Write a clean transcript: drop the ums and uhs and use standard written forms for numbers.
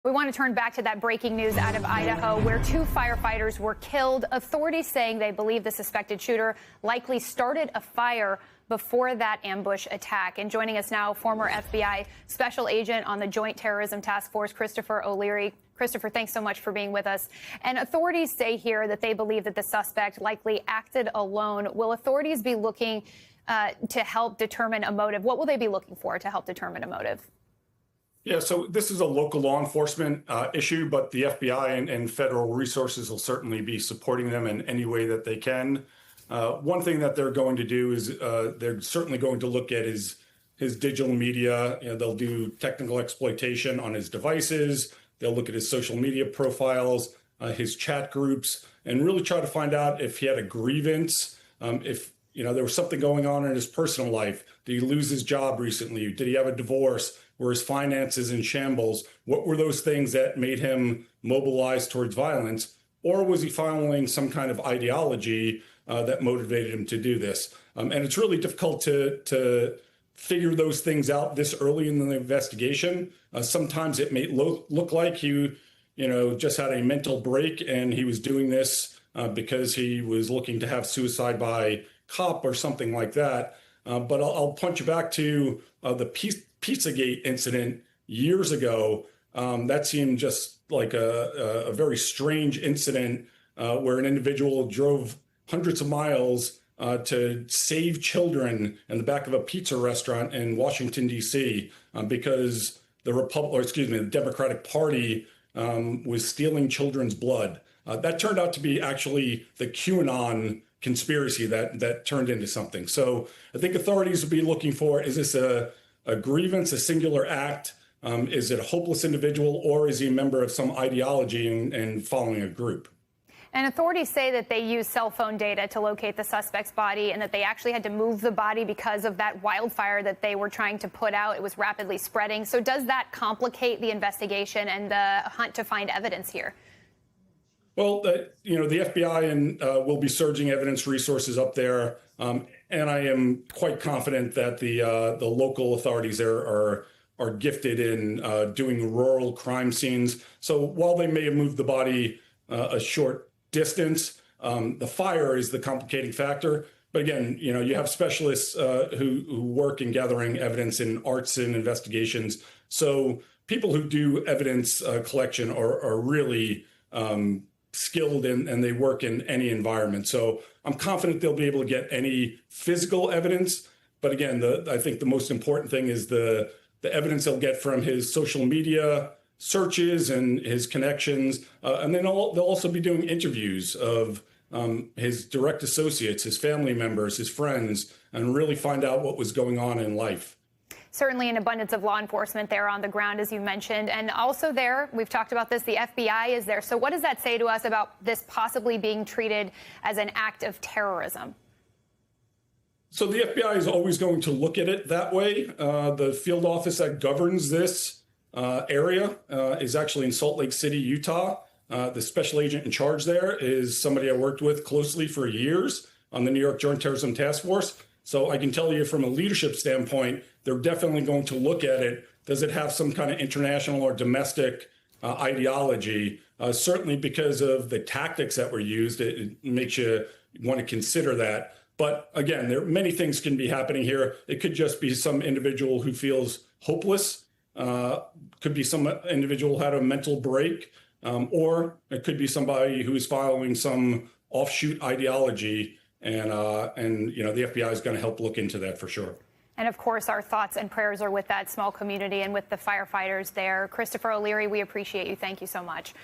We want to turn back to that breaking news out of Idaho, where 2 firefighters were killed. Authorities saying they believe the suspected shooter likely started a fire before that ambush attack. And joining us now, former FBI Special Agent on the Joint Terrorism Task Force, Christopher O'Leary. Christopher, thanks so much for being with us. And authorities say here that they believe that the suspect likely acted alone. Will authorities be looking to help determine a motive? What will they be looking for to help determine a motive? Yeah, so this is a local law enforcement issue, but the FBI and federal resources will certainly be supporting them in any way that they can. One thing that they're going to do is they're certainly going to look at his digital media. You know, they'll do technical exploitation on his devices. They'll look at his social media profiles, his chat groups, and really try to find out if he had a grievance, if there was something going on in his personal life. Did he lose his job recently? Did he have a divorce? Were his finances in shambles? What were those things that made him mobilize towards violence? Or was he following some kind of ideology that motivated him to do this? And it's really difficult to figure those things out this early in the investigation. Sometimes it may look like he, just had a mental break and he was doing this because he was looking to have suicide by cop or something like that. But I'll point you back to the Pizzagate incident years ago. That seemed just like a very strange incident where an individual drove hundreds of miles to save children in the back of a pizza restaurant in Washington, D.C. Because the Democratic Party was stealing children's blood. That turned out to be actually the QAnon conspiracy that turned into something. So I think authorities will be looking for, is this a grievance, a singular act? Is it a hopeless individual, or is he a member of some ideology and following a group? And authorities say that they used cell phone data to locate the suspect's body and that they actually had to move the body because of that wildfire that they were trying to put out. It was rapidly spreading. So does that complicate the investigation and the hunt to find evidence here? Well, the FBI will be surging evidence resources up there, and I am quite confident that the local authorities there are gifted in doing rural crime scenes. So while they may have moved the body a short distance, the fire is the complicating factor. But again, you have specialists who work in gathering evidence in arson investigations. So people who do evidence collection are really skilled and they work in any environment. So I'm confident they'll be able to get any physical evidence. But again, I think the most important thing is the evidence they'll get from his social media searches and his connections. And then they'll also be doing interviews of his direct associates, his family members, his friends, and really find out what was going on in life. Certainly an abundance of law enforcement there on the ground, as you mentioned. And also there, we've talked about this, the FBI is there. So what does that say to us about this possibly being treated as an act of terrorism? So the FBI is always going to look at it that way. The field office that governs this area is actually in Salt Lake City, Utah. The special agent in charge there is somebody I worked with closely for years on the New York Joint Terrorism Task Force. So I can tell you from a leadership standpoint, they're definitely going to look at it. Does it have some kind of international or domestic ideology? Certainly because of the tactics that were used, it makes you want to consider that. But again, there many things can be happening here. It could just be some individual who feels hopeless. Could be some individual who had a mental break, or it could be somebody who is following some offshoot ideology. And the FBI is going to help look into that for sure. And of course, our thoughts and prayers are with that small community and with the firefighters there. Christopher O'Leary, we appreciate you. Thank you so much.